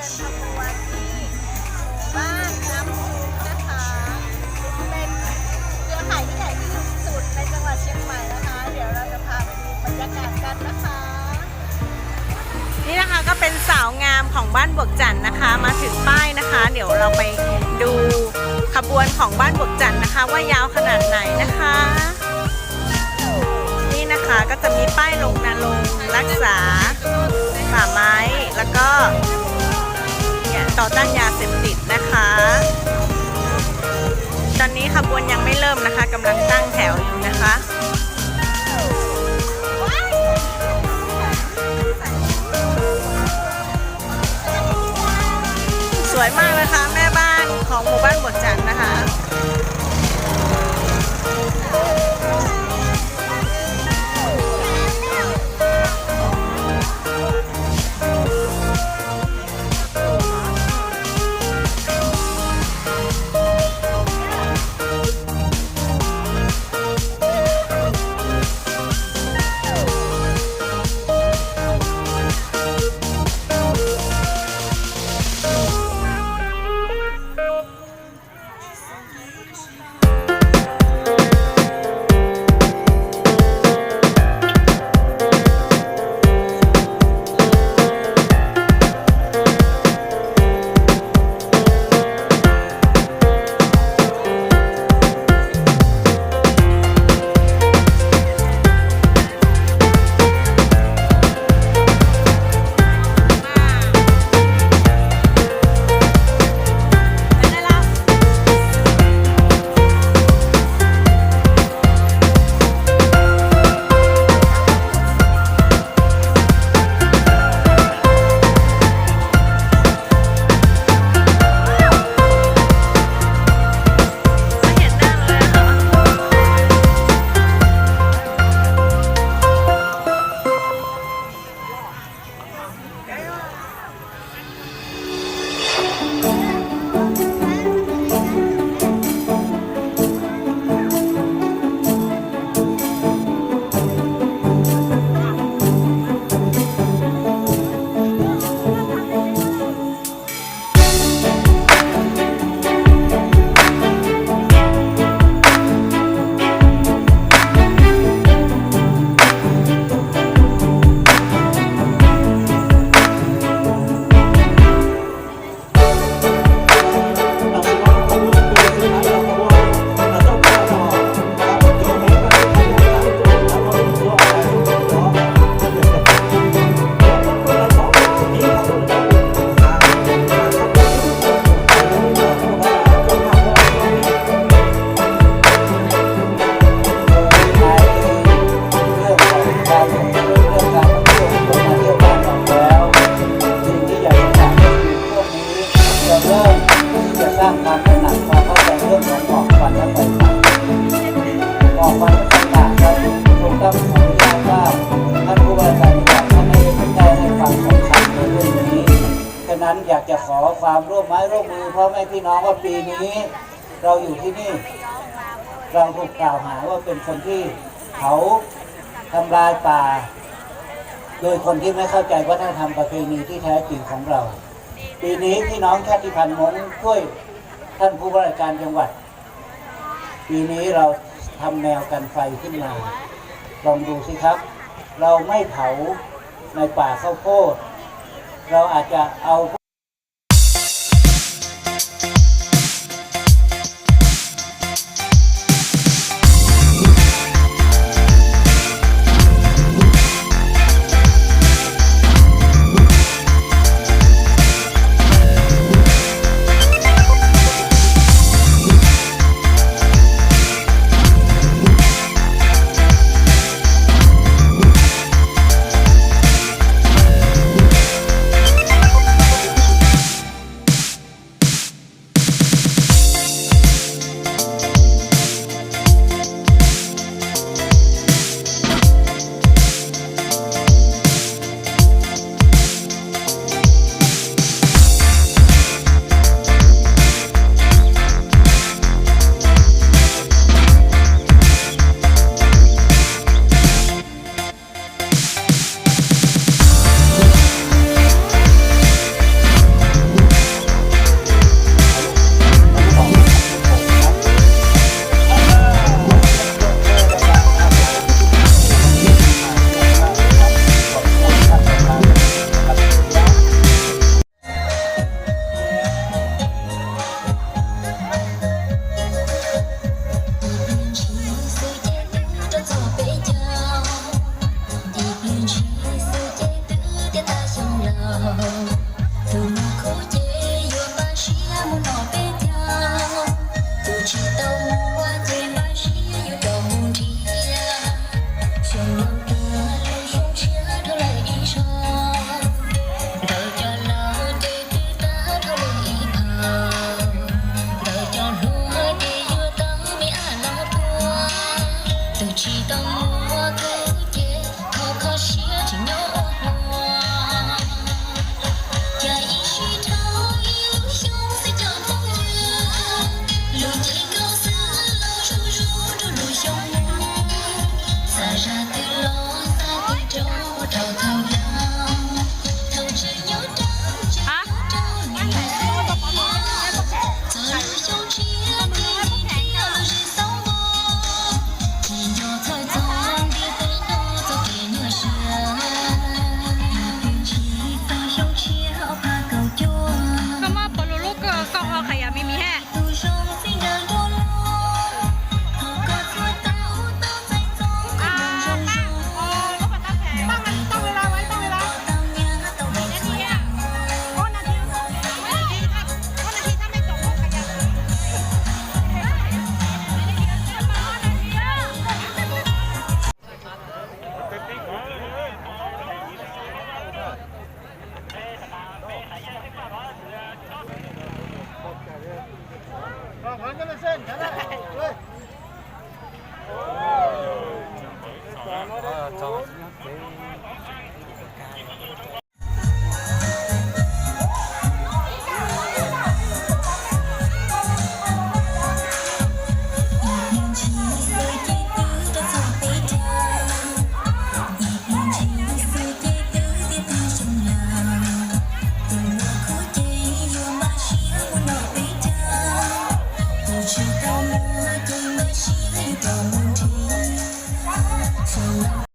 ขบวนที่บ้านน้ำพุนะคะเป็นเครือข่ายที่ใหญ่ที่สุดในจังหวัดเชียงใหม่นะคะเดี๋ยวเราจะพาไปดูบรรยากาศกันนะคะนี่นะคะก็เป็นสาวงามของบ้านบวกจันทร์นะคะมาถึงป้ายนะคะ เดี๋ยวเราไปดูขบวนของบ้านบวกจันทร์นะคะ ว่ายาวขนาดไหนนะคะนี่นะคะก็จะมีป้ายรณรงค์รักษาป่าไม้แล้วก็ต่อต้านยาเสพติดนะคะตอนนี้ขบวนยังไม่เริ่มนะคะกำลังตั้งแถวอยู่นะคะสวยมากเลยค่ะแม่บ้านของหมู่บ้านบวกจันทร์นะคะอยากจะขอความร่วมไม้ร่วมมือพ่อแม่พี่น้องว่าปีนี้เราอยู่ที่นี่เราถูกกล่าวหาว่าเป็นคนที่เขาทำลายป่าโดยคนที่ไม่เข้าใจวัฒนธรรมประเพณีที่แท้จริงของเราปีนี้พี่น้องชาติพันธุ์ม้งช่วยท่านผู้ว่าราชการจังหวัดปีนี้เราทำแนวกันไฟขึ้นมาลองดูสิครับเราไม่เผาในป่าข้าวโพดเราอาจจะเอา